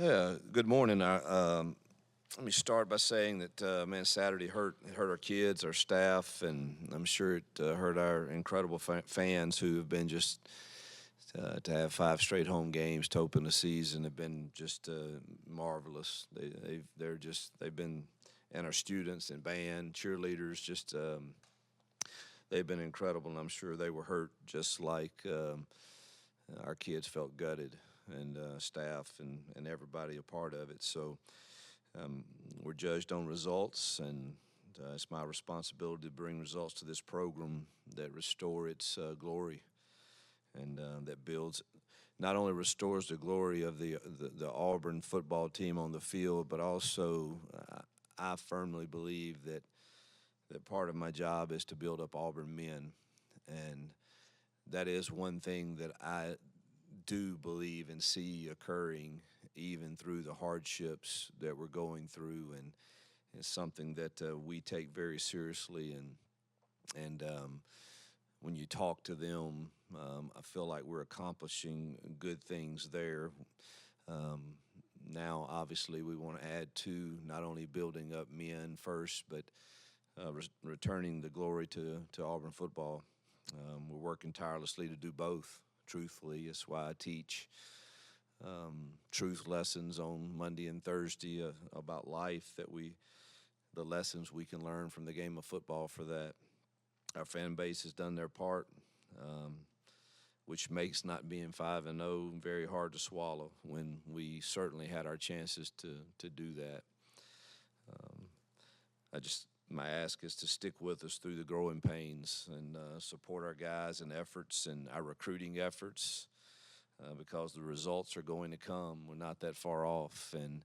Yeah, good morning. Let me start by saying that, man, Saturday hurt our kids, our staff, and I'm sure it hurt our incredible fans who have been just to have five straight home games to open the season have been just marvelous. They've been, and our students and band cheerleaders just they've been incredible, and I'm sure they were hurt just like our kids felt gutted, and staff and everybody a part of it. So we're judged on results, and it's my responsibility to bring results to this program that restore its glory, and that builds, not only restores the glory of the Auburn football team on the field, but also I firmly believe that part of my job is to build up Auburn men, and that is one thing that I do believe and see occurring even through the hardships that we're going through, and it's something that we take very seriously. And when you talk to them, I feel like we're accomplishing good things there. Um, Now, obviously, we want to add to not only building up men first, but returning the glory to Auburn football. We're working tirelessly to do both. Truthfully, that's why I teach truth lessons on Monday and Thursday about life. The lessons we can learn from the game of football. For that, our fan base has done their part, um, which makes not being 5-0 very hard to swallow when we certainly had our chances to do that. Um, my ask is to stick with us through the growing pains and support our guys and efforts and our recruiting efforts because the results are going to come. We're not that far off, and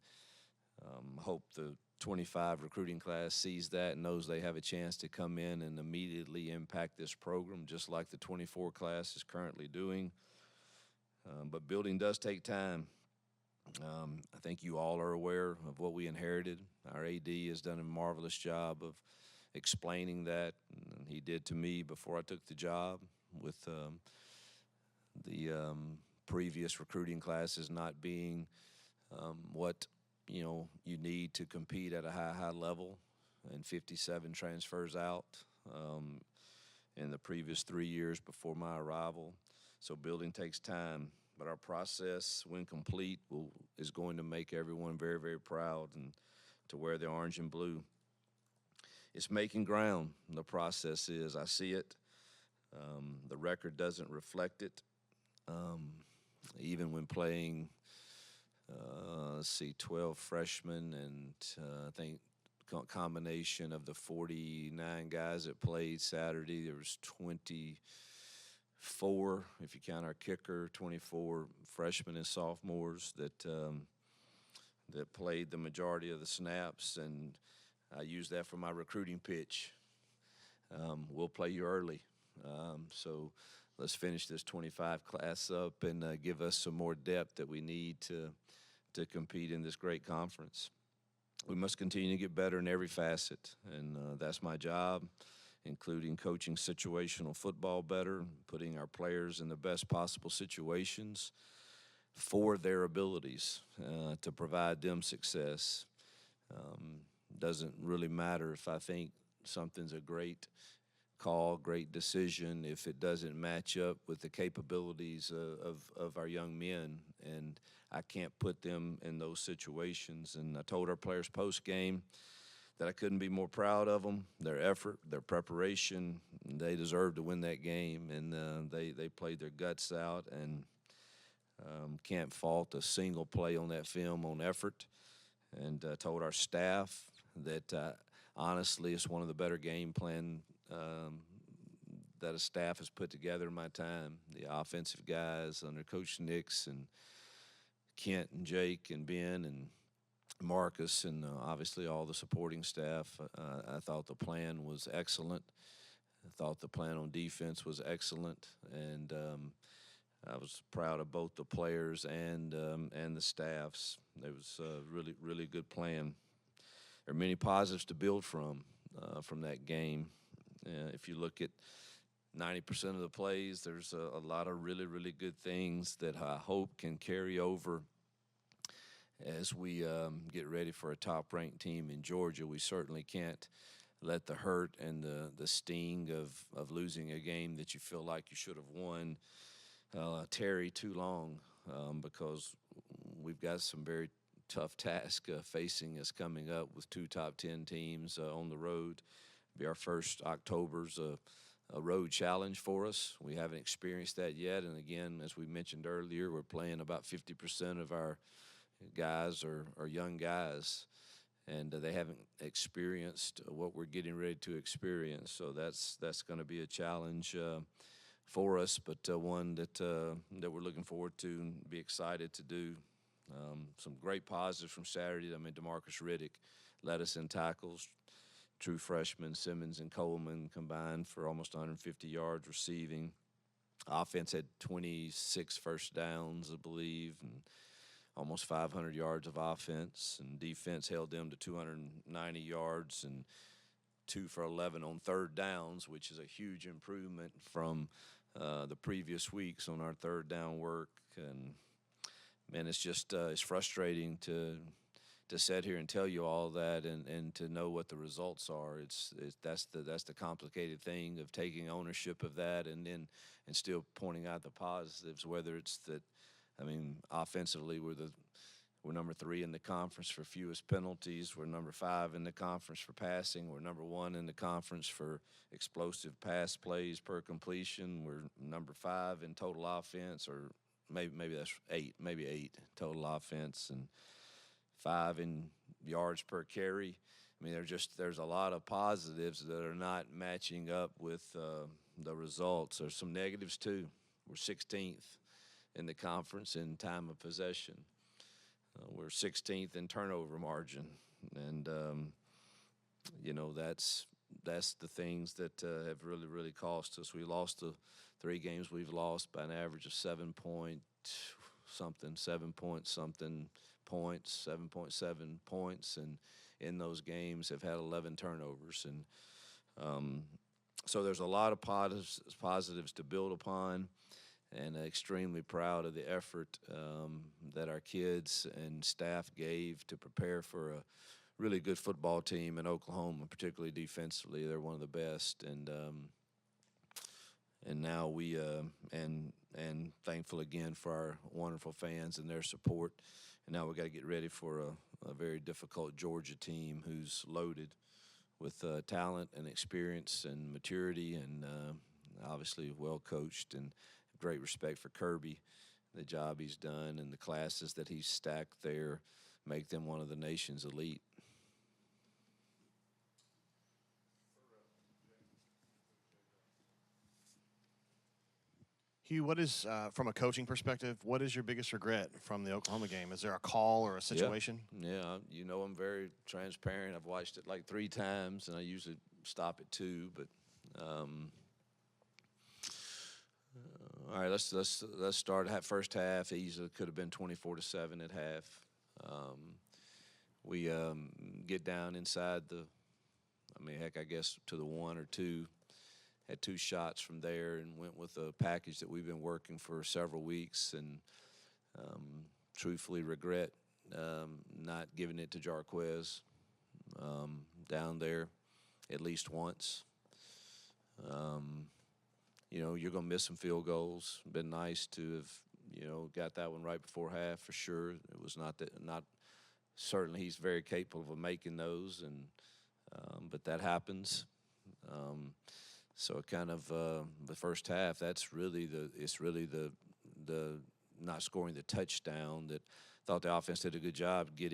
hope the 25 recruiting class sees that and knows they have a chance to come in and immediately impact this program, just like the 24 class is currently doing. But building does take time. I think you all are aware of what we inherited. Our AD has done a marvelous job of explaining that, and he did to me before I took the job with the previous recruiting classes not being what you need to compete at a high level, and 57 transfers out in the previous 3 years before my arrival. So building takes time, but our process, when complete, is going to make everyone very, very proud and to wear the orange and blue. It's making ground. The process is. I see it. The record doesn't reflect it. Even when playing, 12 freshmen and I think combination of the 49 guys that played Saturday, there was 24, if you count our kicker, 24 freshmen and sophomores that played the majority of the snaps, and I use that for my recruiting pitch. We'll play you early. So let's finish this 25 class up and give us some more depth that we need to compete in this great conference. We must continue to get better in every facet, and that's my job, including coaching situational football better, putting our players in the best possible situations for their abilities to provide them success. Doesn't really matter if I think something's a great call, great decision, if it doesn't match up with the capabilities of our young men, and I can't put them in those situations. And I told our players post-game that I couldn't be more proud of them, their effort, their preparation. They deserved to win that game, and they played their guts out, and can't fault a single play on that film on effort. And told our staff that honestly it's one of the better game plan that a staff has put together in my time. The offensive guys under Coach Nix and Kent and Jake and Ben and Marcus and obviously all the supporting staff. I thought the plan was excellent. I thought the plan on defense was excellent, and I was proud of both the players and the staffs. It was a really, really good plan. There are many positives to build from that game. If you look at 90% of the plays, there's a lot of really, really good things that I hope can carry over as we get ready for a top-ranked team in Georgia. We certainly can't let the hurt and the sting of losing a game that you feel like you should have won tarry too long, because we've got some very tough task facing us coming up with two top 10 teams on the road. Be our first October's a road challenge for us. We haven't experienced that yet, and again, as we mentioned earlier, we're playing about 50% of our guys are young guys, and they haven't experienced what we're getting ready to experience. So that's going to be a challenge for us, but one that we're looking forward to and be excited to do. Some great positives from Saturday. I mean, DeMarcus Riddick led us in tackles. True freshmen Simmons and Coleman combined for almost 150 yards receiving. Offense had 26 first downs, I believe, and almost 500 yards of offense. And defense held them to 290 yards and 2 for 11 on third downs, which is a huge improvement from the previous weeks on our third down work. And man, it's just it's frustrating to sit here and tell you all that and to know what the results are. That's the complicated thing of taking ownership of that and still pointing out the positives. Whether it's that, I mean, offensively we're number 3 in the conference for fewest penalties. We're number 5 in the conference for passing. We're number 1 in the conference for explosive pass plays per completion. We're number 5 in total offense, or maybe that's 8, maybe 8 total offense, and 5 in yards per carry. I mean, there's a lot of positives that are not matching up with the results. There's some negatives too. We're 16th in the conference in time of possession. We're 16th in turnover margin, and that's the things that have really cost us. We lost the 3 games we've lost by an average of 7 point something points, 7.7 points, and in those games have had 11 turnovers. And so there's a lot of positives to build upon, and extremely proud of the effort that our kids and staff gave to prepare for a really good football team in Oklahoma, particularly defensively. They're one of the best, and now we and thankful again for our wonderful fans and their support. And now we got to get ready for a very difficult Georgia team who's loaded with talent and experience and maturity, and obviously well coached, and great respect for Kirby, the job he's done, and the classes that he's stacked there make them one of the nation's elite. Hugh, what is, from a coaching perspective, what is your biggest regret from the Oklahoma game? Is there a call or a situation? Yeah, I'm very transparent. I've watched it like 3 times, and I usually stop at 2. But all right, let's start first half. Easily could have been 24-7 at half. We get down inside I guess to the 1 or 2. Had 2 shots from there and went with a package that we've been working for several weeks, and truthfully regret not giving it to Jarquez down there at least once. You're going to miss some field goals. Been nice to have, got that one right before half for sure. It was not certainly he's very capable of making those, and but that happens. So kind of the first half, it's really the not scoring the touchdown that thought the offense did a good job get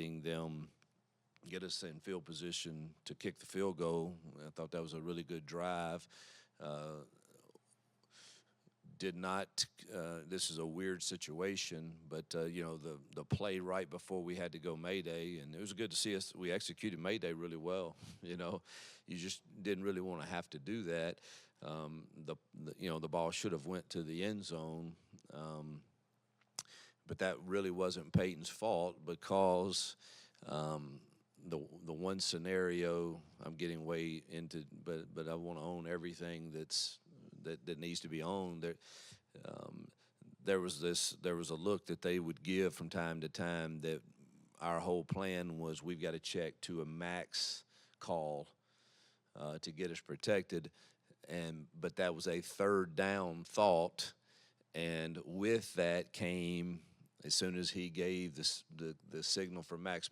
us in field position to kick the field goal. I thought that was a really good drive. Did not. This is a weird situation, but the play right before we had to go Mayday, and it was good to see us. We executed Mayday really well. You just didn't really want to have to do that. The ball should have went to the end zone, but that really wasn't Peyton's fault, because the one scenario I'm getting way into, but I want to own everything that needs to be owned. There was a look that they would give from time to time that our whole plan was we've got to check to a max call to get us protected, but that was a third down thought, and with that came, as soon as he gave the signal for max,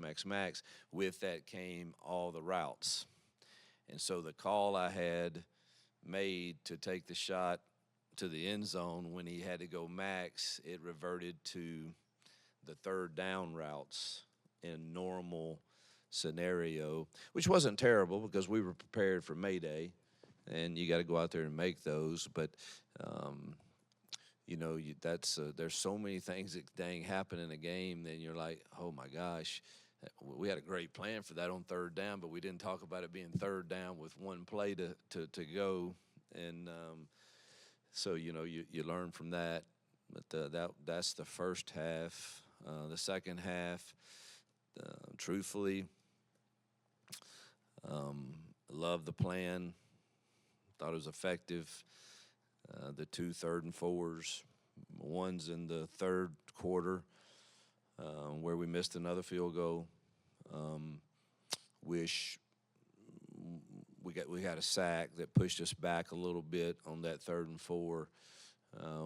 with that came all the routes. And so the call I had made to take the shot to the end zone, when he had to go max, it reverted to the third down routes in normal scenario, which wasn't terrible because we were prepared for Mayday, and you got to go out there and make those. But there's so many things that dang happen in a game. Then you're like, oh my gosh, we had a great plan for that on third down, but we didn't talk about it being third down with one play to go, and so you learn from that. But that's the first half. The second half, truthfully, loved the plan. Thought it was effective. The 2 3rd and 4s, ones in the third quarter where we missed another field goal. Wish we had a sack that pushed us back a little bit on that 3rd and 4.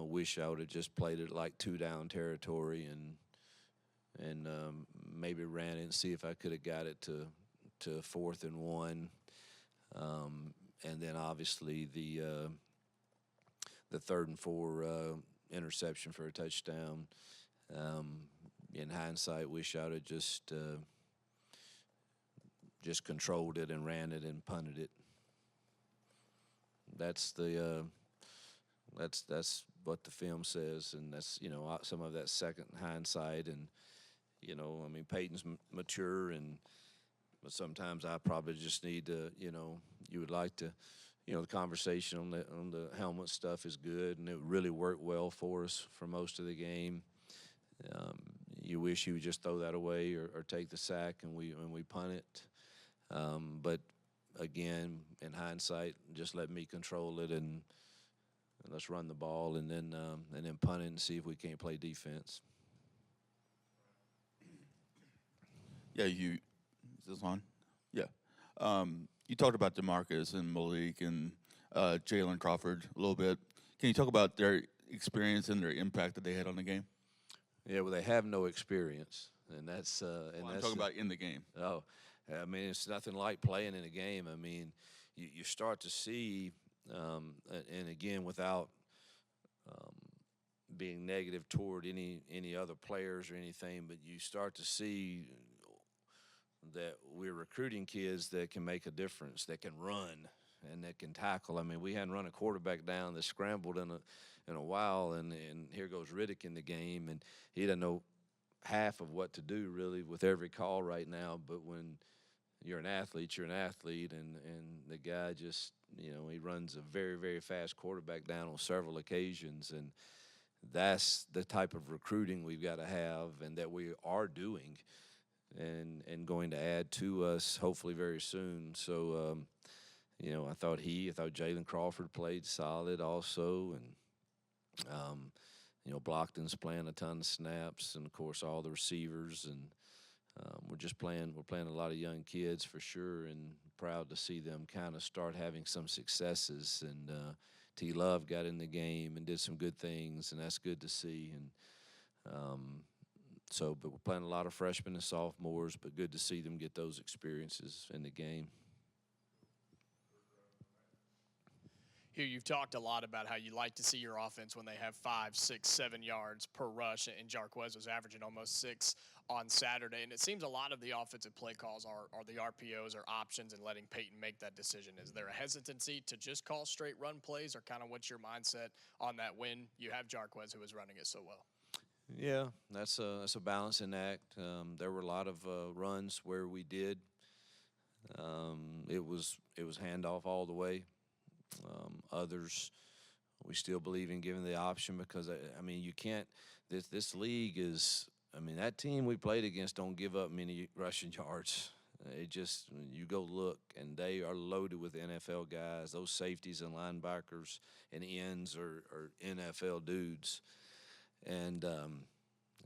Wish I would have just played it like 2-down territory and maybe ran it and see if I could have got it to 4th and 1. And then obviously the 3rd and 4 interception for a touchdown. In hindsight, wish I would have just controlled it and ran it and punted it. That's what the film says, and that's some of that second hindsight. And Peyton's mature, but sometimes I probably just need to, you would like to, the conversation on the helmet stuff is good, and it really worked well for us for most of the game. You wish you would just throw that away or take the sack and we punt it. But again, in hindsight, just let me control it and let's run the ball and then punt it and see if we can't play defense. Yeah, is this on? Yeah. You talked about DeMarcus and Malik and Jalen Crawford a little bit. Can you talk about their experience and their impact that they had on the game? Yeah, well, they have no experience, and that's I'm talking about in the game. Oh, I mean, it's nothing like playing in a game. I mean, you start to see, and again, without being negative toward any other players or anything, but you start to see that we're recruiting kids that can make a difference, that can run and that can tackle. I mean, we hadn't run a quarterback down that scrambled in a while, and here goes Riddick in the game, and he doesn't know half of what to do really with every call right now. But when you're an athlete, and the guy just he runs a very, very fast quarterback down on several occasions, and that's the type of recruiting we've got to have, and that we are doing, and going to add to us hopefully very soon. So I thought Jalen Crawford played solid also, and Blockton's playing a ton of snaps, and of course all the receivers, and we're playing a lot of young kids for sure, and proud to see them kind of start having some successes. And T. Love got in the game and did some good things, and that's good to see. And but we're playing a lot of freshmen and sophomores, but good to see them get those experiences in the game. Hugh, you've talked a lot about how you like to see your offense when they have 5, 6, 7 yards per rush, and Jarquez was averaging almost 6 on Saturday. And it seems a lot of the offensive play calls are the RPOs or options and letting Peyton make that decision. Is there a hesitancy to just call straight run plays, or kind of what's your mindset on that when you have Jarquez who is running it so well? Yeah, that's a balancing act. There were a lot of runs where we did. It was handoff all the way. Others, we still believe in giving the option, because you can't. This league is. That team we played against don't give up many rushing yards. You go look, and they are loaded with NFL guys. Those safeties and linebackers and ends are NFL dudes. And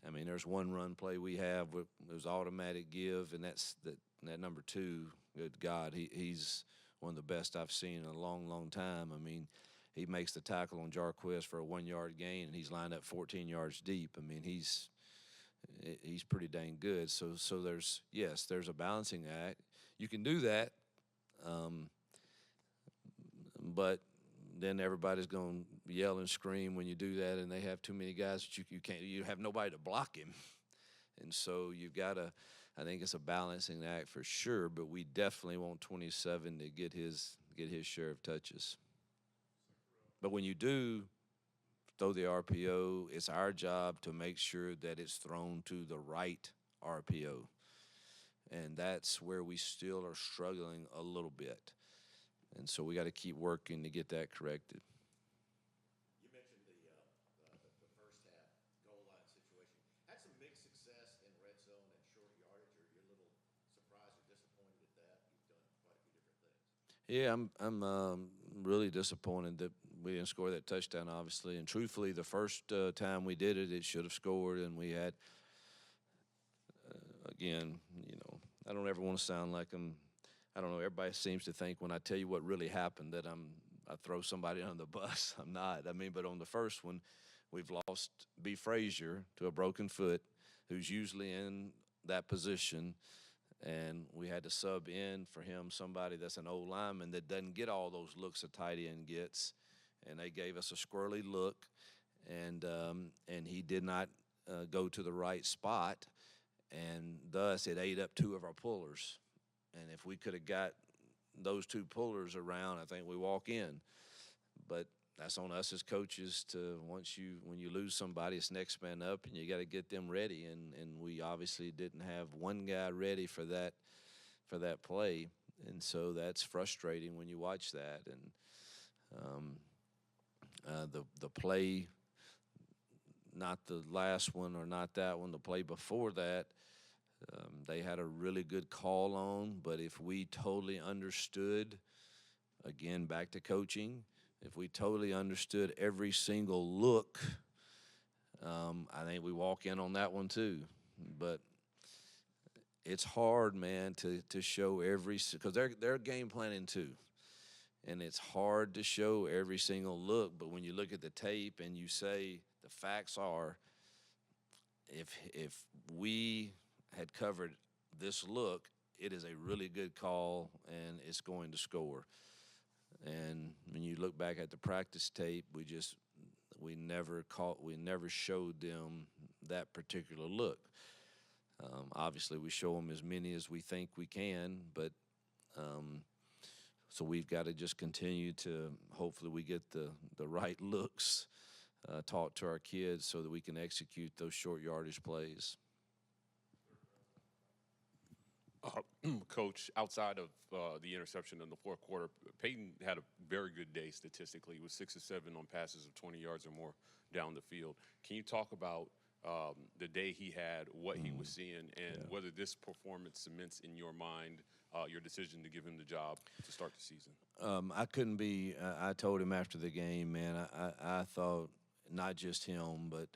I mean, there's one run play we have with it was automatic give, and that number 2. Good God, he's one of the best I've seen in a long, long time. I mean, he makes the tackle on Jarquez for a 1-yard gain, and he's lined up 14 yards deep. I mean, he's pretty dang good. So there's a balancing act. You can do that, but then everybody's going to yell and scream when you do that, and they have too many guys that you have nobody to block him. And so you've got to, I think it's a balancing act for sure, but we definitely want 27 to get his share of touches. But when you do throw the RPO, it's our job to make sure that it's thrown to the right RPO. And that's where we still are struggling a little bit. And so we got to keep working to get that corrected. You mentioned the first half goal line situation. Had some mixed success in red zone and short yardage. Are you a little surprised or disappointed at that? You've done quite a few different things. Yeah, I'm really disappointed that we didn't score that touchdown, obviously. And truthfully, the first time we did it, it should have scored. And we had, again, I don't ever want to sound like I don't know, everybody seems to think when I tell you what really happened that I throw somebody under the bus. I'm not. I mean, but on the first one, we've lost B. Frazier to a broken foot, who's usually in that position. And we had to sub in for him somebody that's an old lineman that doesn't get all those looks a tight end gets. And they gave us a squirrely look, and he did not go to the right spot, and thus it ate up 2 of our pullers. And if we could have got those 2 pullers around, I think we walk in. But that's on us as coaches to when you lose somebody, it's next man up, and you got to get them ready. And we obviously didn't have one guy ready for that play, and so that's frustrating when you watch that. And the play, not the last one or not that one, the play before that, they had a really good call on. But if we totally understood, again, back to coaching, if we totally understood every single look, I think we walk in on that one too. But it's hard, man, to show because they're game planning too. And it's hard to show every single look, but when you look at the tape and you say the facts are, if we had covered this look, it is a really good call and it's going to score. And when you look back at the practice tape, we never showed them that particular look. Obviously, we show them as many as we think we can, but. So we've got to just continue to hopefully we get the right looks taught to our kids so that we can execute those short yardage plays. Coach, outside of the interception in the fourth quarter, Peyton had a very good day statistically. He was 6 of 7 on passes of 20 yards or more down the field. Can you talk about the day he had, what he was seeing, and whether this performance cements in your mind your decision to give him the job to start the season? I couldn't be I told him after the game, man, I thought not just him, but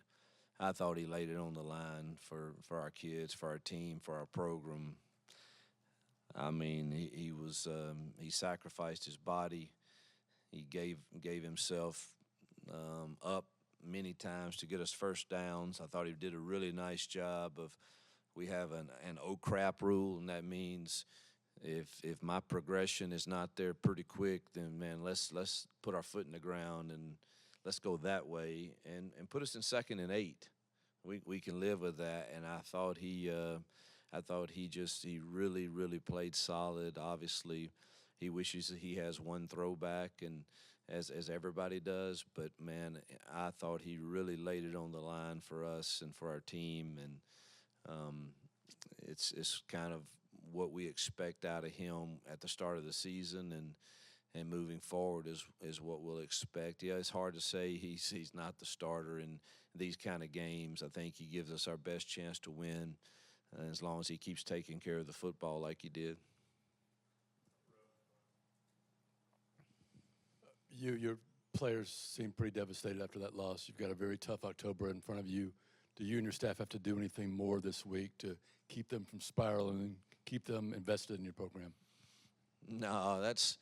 I thought he laid it on the line for our kids, for our team, for our program. I mean, he sacrificed his body. He gave himself up many times to get us first downs. I thought he did a really nice job of. We have an oh crap rule, and that means if my progression is not there pretty quick, then man, let's put our foot in the ground and let's go that way and put us in 2nd and 8. We can live with that. And I thought he really played solid. Obviously, he wishes that he has one throwback, and as everybody does. But man, I thought he really laid it on the line for us and for our team, and it's kind of what we expect out of him at the start of the season, and moving forward is what we'll expect. Yeah, it's hard to say he's not the starter in these kind of games. I think he gives us our best chance to win, as long as he keeps taking care of the football like he did. Your players seem pretty devastated after that loss. You've got a very tough October in front of you. Do you and your staff have to do anything more this week to keep them from spiraling and keep them invested in your program? No, that's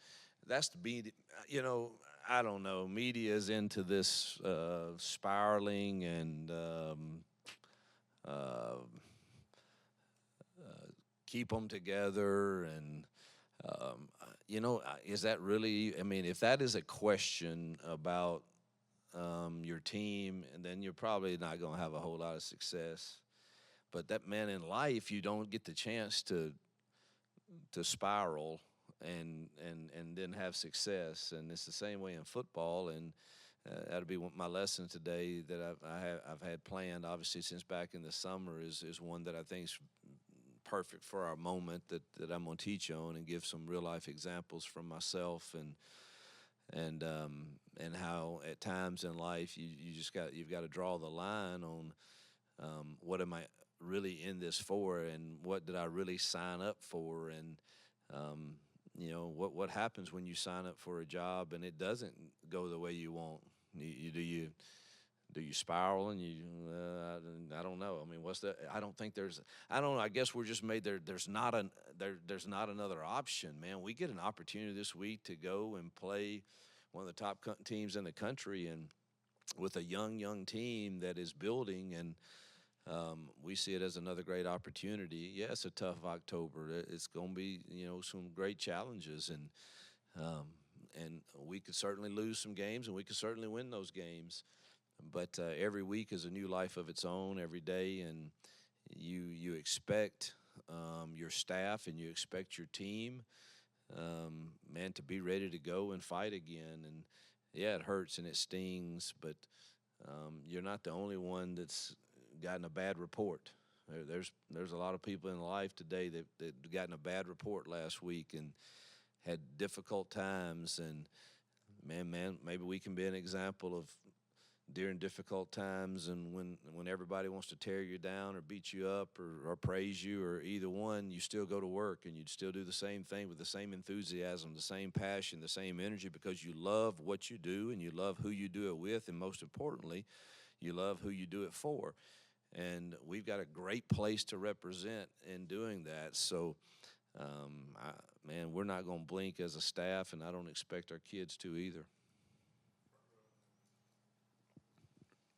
the media. You know, I don't know. Media is into this spiraling and keep them together. And you know, is that really? I mean, if that is a question about your team, and then you're probably not going to have a whole lot of success. But that, man, in life, you don't get the chance to spiral and then have success. And it's the same way in football. And that'll be my lesson today that I've had planned, obviously, since back in the summer is one that I think is perfect for our moment that I'm going to teach on and give some real life examples from myself and how at times in life you've got to draw the line on what am I really in this for, and what did I really sign up for, and you know what happens when you sign up for a job and it doesn't go the way you want. Do you spiral and I don't know. I mean, what's the? I don't think there's. I don't know. I guess we're just made there. There's not another option, man. We get an opportunity this week to go and play one of the top teams in the country, and with a young team that is building, and we see it as another great opportunity. Yeah, it's a tough October. It's going to be, you know, some great challenges, and we could certainly lose some games, and we could certainly win those games. But every week is a new life of its own every day, and you expect your staff and you expect your team, man, to be ready to go and fight again. And yeah, it hurts and it stings, but you're not the only one that's gotten a bad report. There's a lot of people in life today that gotten a bad report last week and had difficult times. And man, maybe we can be an example of during difficult times, and when everybody wants to tear you down or beat you up or praise you or either one, you still go to work and you'd still do the same thing with the same enthusiasm, the same passion, the same energy, because you love what you do and you love who you do it with, and most importantly, you love who you do it for. And we've got a great place to represent in doing that. So, man, we're not going to blink as a staff, and I don't expect our kids to either.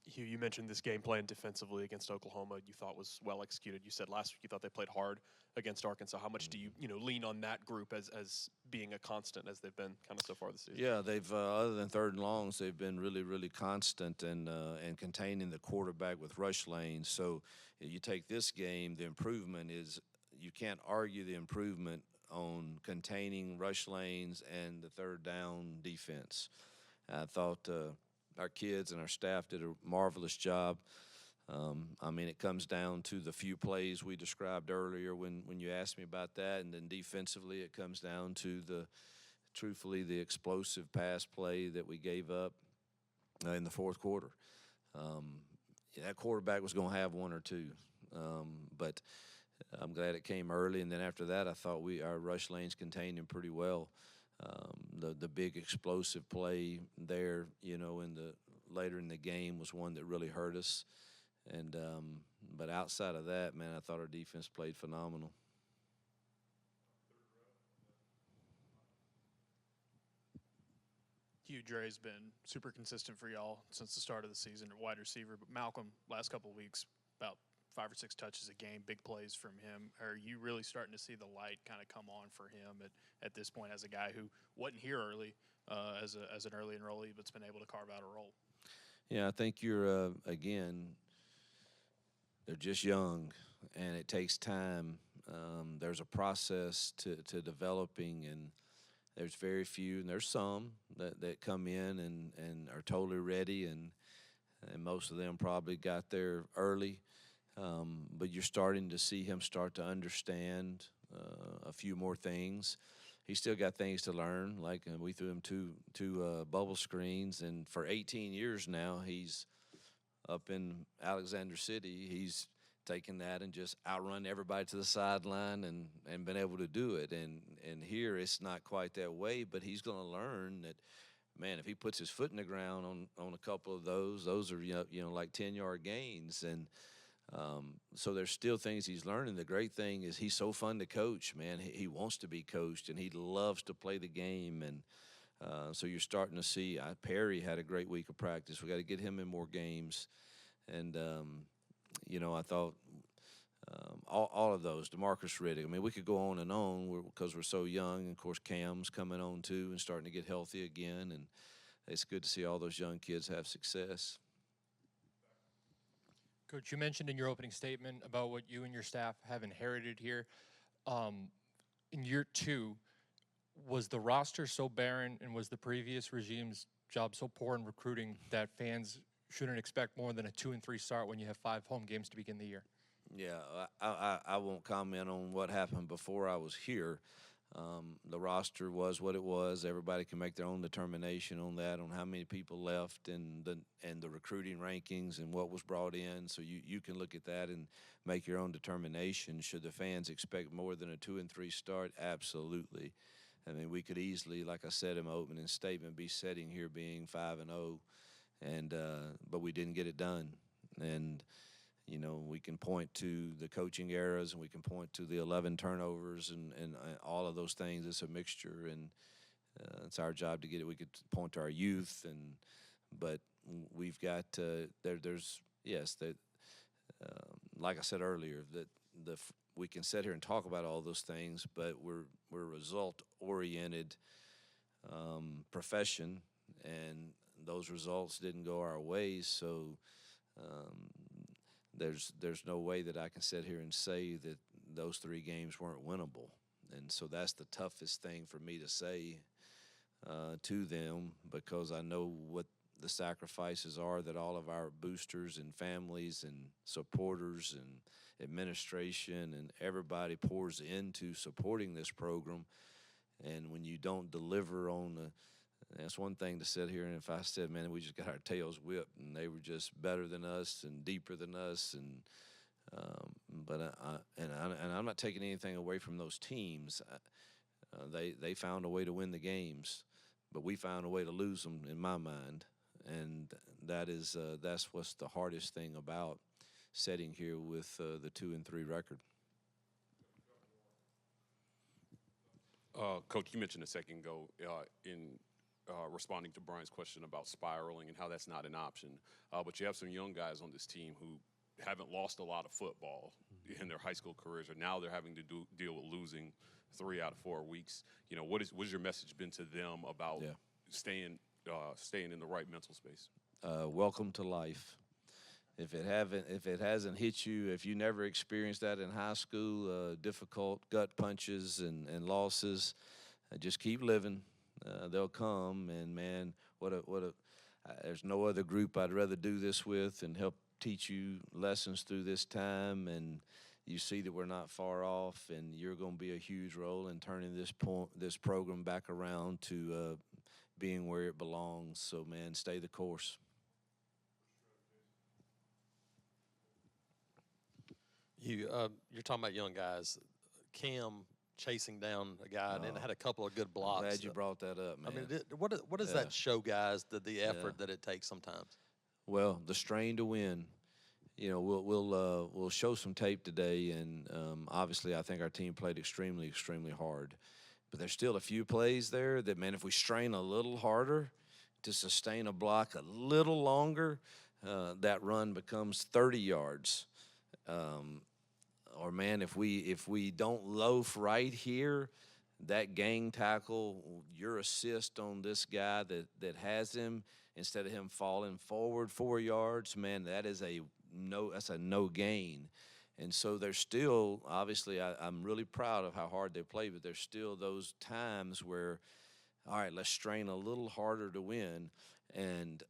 Hugh, you mentioned this game plan defensively against Oklahoma you thought was well executed. You said last week you thought they played hard against Arkansas. How much do you lean on that group as being a constant as they've been kind of so far this season? Yeah, they've other than third and longs, they've been really constant and containing the quarterback with rush lanes. So you take this game, the improvement is you can't argue the improvement on containing rush lanes and the third down defense. I thought our kids and our staff did a marvelous job. I mean, it comes down to the few plays we described earlier when you asked me about that, and then defensively it comes down to truthfully, the explosive pass play that we gave up in the fourth quarter. That quarterback was going to have one or two, but I'm glad it came early, and then after that I thought our rush lanes contained him pretty well. The big explosive play there, later in the game was one that really hurt us. And but outside of that, man, I thought our defense played phenomenal. Hugh Dre's been super consistent for y'all since the start of the season at wide receiver. But Malcolm, last couple of weeks, about 5 or 6 touches a game, big plays from him. Are you really starting to see the light kind of come on for him at this point as a guy who wasn't here early as an early enrollee but's been able to carve out a role? Yeah, I think you're, again, they're just young, and it takes time. There's a process to developing, and there's very few, and there's some that come in and are totally ready, and most of them probably got there early. But you're starting to see him start to understand a few more things. He's still got things to learn. Like we threw him two bubble screens, and for 18 years now, he's up in Alexander City. He's taken that and just outrun everybody to the sideline and been able to do it. And here it's not quite that way, but he's going to learn that, man, if he puts his foot in the ground on a couple of those are like 10-yard gains, and so there's still things he's learning. The great thing is he's so fun to coach, man. He wants to be coached, and he loves to play the game, and so you're starting to see. Perry had a great week of practice. We got to get him in more games, and I thought all of those. DeMarcus Riddick. I mean, we could go on and on because we're so young. And of course, Cam's coming on too and starting to get healthy again, and it's good to see all those young kids have success. Coach, you mentioned in your opening statement about what you and your staff have inherited here. In year 2, was the roster so barren and was the previous regime's job so poor in recruiting that fans shouldn't expect more than a 2-3 start when you have 5 home games to begin the year? Yeah, I won't comment on what happened before I was here. The roster was what it was. Everybody can make their own determination on that, on how many people left and the recruiting rankings and what was brought in. So you can look at that and make your own determination. Should the fans expect more than a 2-3 start? Absolutely. I mean, we could easily, like I said in my opening statement, be sitting here being 5-0, but we didn't get it done. And we can point to the coaching errors, and we can point to the 11 turnovers and all of those things. It's a mixture, and it's our job to get it. We could point to our youth, but we've got like I said earlier, that we can sit here and talk about all those things, but we're a result-oriented profession, and those results didn't go our way, so there's no way that I can sit here and say that those 3 games weren't winnable. And so that's the toughest thing for me to say to them, because I know what the sacrifices are that all of our boosters and families and supporters and administration and everybody pours into supporting this program. And when you don't deliver that's one thing to sit here, and if I said, man, we just got our tails whipped and they were just better than us and deeper than us, but I'm not taking anything away from those teams. They found a way to win the games, but we found a way to lose them, in my mind, and that's what's the hardest thing about sitting here with the 2-3 record. Coach, you mentioned a second ago in responding to Brian's question about spiraling and how that's not an option. But you have some young guys on this team who haven't lost a lot of football in their high school careers, and now they're having to deal with losing 3 out of 4 weeks. What has your message been to them about staying in the right mental space? Welcome to life. If it hasn't hit you, if you never experienced that in high school, difficult gut punches and losses, just keep living. They'll come, and man, there's no other group I'd rather do this with and help teach you lessons through this time. And you see that we're not far off, and you're going to be a huge role in turning this program back around to being where it belongs. So, man, stay the course. You're talking about young guys. Cam chasing down a guy and had a couple of good blocks. Glad you brought that up, man. I mean, what does that show, guys? The effort that it takes sometimes. Well, the strain to win. We'll show some tape today, and obviously I think our team played extremely, extremely hard. But there's still a few plays there that, man, if we strain a little harder to sustain a block a little longer, that run becomes 30 yards. Or, man, if we don't loaf right here, that gang tackle, your assist on this guy that has him, instead of him falling forward 4 yards, man, that's a no gain. And so there's still, obviously, I'm really proud of how hard they play, but there's still those times where, all right, let's strain a little harder to win. And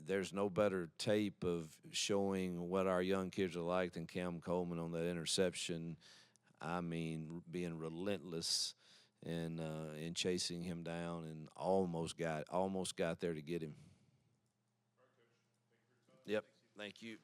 there's no better tape of showing what our young kids are like than Cam Coleman on that interception. I mean, being relentless and chasing him down, and almost got there to get him. Yep, thank you.